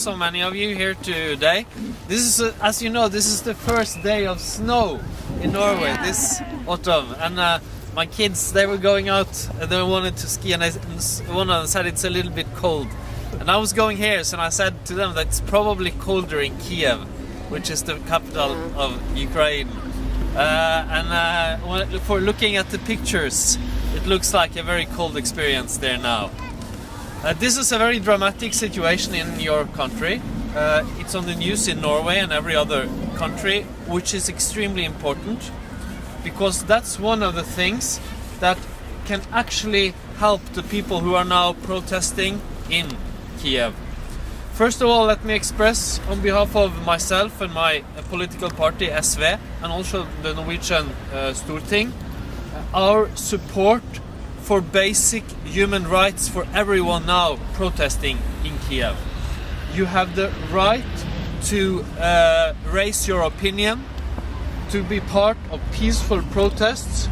so many of you here today. This is, as you know, this is the first day of snow in Norway this autumn, and my kids, they were going out and they wanted to ski, and one of them said it's a little bit cold. And I was going here, so I said to them that it's probably colder in Kiev, which is the capital of Ukraine. For looking at the pictures, it looks like a very cold experience there now. This is a very dramatic situation in your country. It's on the news in Norway and every other country, which is extremely important, because that's one of the things that can actually help the people who are now protesting in Kiev. First of all, let me express on behalf of myself and my political party SV, and also the Norwegian Storting, our support for basic human rights for everyone now protesting in Kiev. You have the right to raise your opinion, to be part of peaceful protests,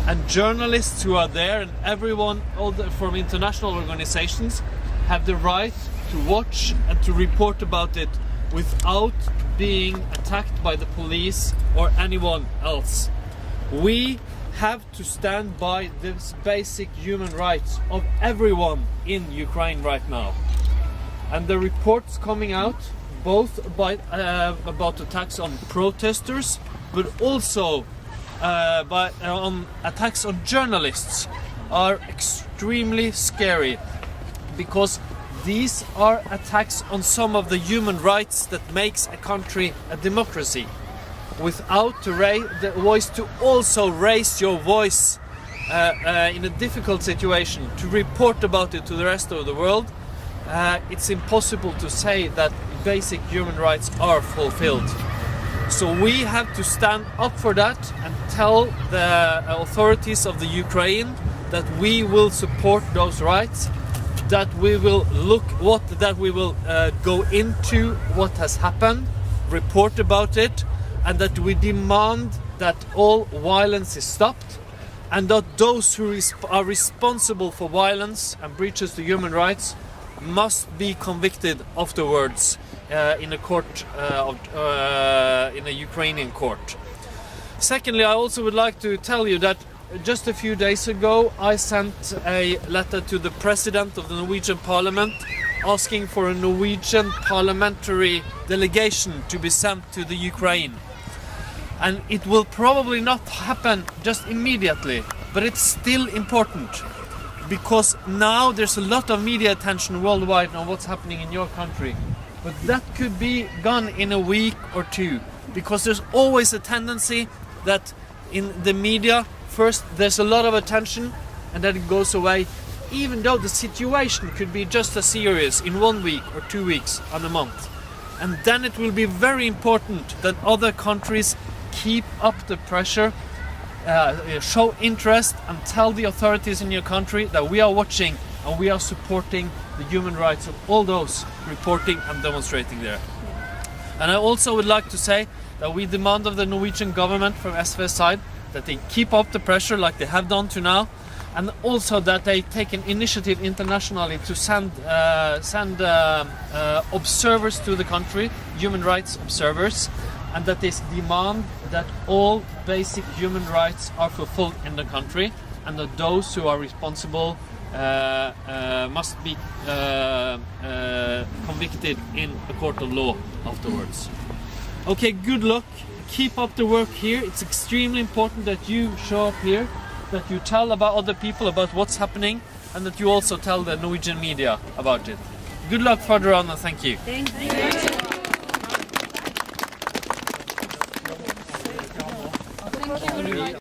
and journalists who are there and everyone from international organizations have the right to watch and to report about it without being attacked by the police or anyone else. We have to stand by this basic human rights of everyone in Ukraine right now. And the reports coming out both about attacks on protesters, but also on attacks on journalists, are extremely scary, because these are attacks on some of the human rights that makes a country a democracy. Without the voice to also raise your voice in a difficult situation, to report about it to the rest of the world, it's impossible to say that basic human rights are fulfilled. So we have to stand up for that and tell the authorities of the Ukraine that we will support those rights, that we will go into what has happened, report about it, and that we demand that all violence is stopped, and that those who are responsible for violence and breaches to human rights must be convicted afterwards in a court, in a Ukrainian court. Secondly, I also would like to tell you that just a few days ago I sent a letter to the President of the Norwegian Parliament asking for a Norwegian parliamentary delegation to be sent to the Ukraine. And it will probably not happen just immediately, but it's still important, because now there's a lot of media attention worldwide on what's happening in your country. But that could be gone in a week or two, because there's always a tendency that in the media, first there's a lot of attention and then it goes away, even though the situation could be just as serious in 1 week or 2 weeks and a month. And then it will be very important that other countries keep up the pressure, show interest, and tell the authorities in your country that we are watching and we are supporting the human rights of all those reporting and demonstrating there. And I also would like to say that we demand of the Norwegian government from SV's side that they keep up the pressure like they have done to now, and also that they take an initiative internationally to send observers to the country, human rights observers, and that they demand that all basic human rights are fulfilled in the country, and that those who are responsible must be convicted in a court of law afterwards. Okay, good luck. Keep up the work here. It's extremely important that you show up here, that you tell about other people about what's happening, and that you also tell the Norwegian media about it. Good luck further on, and thank you. Thank you.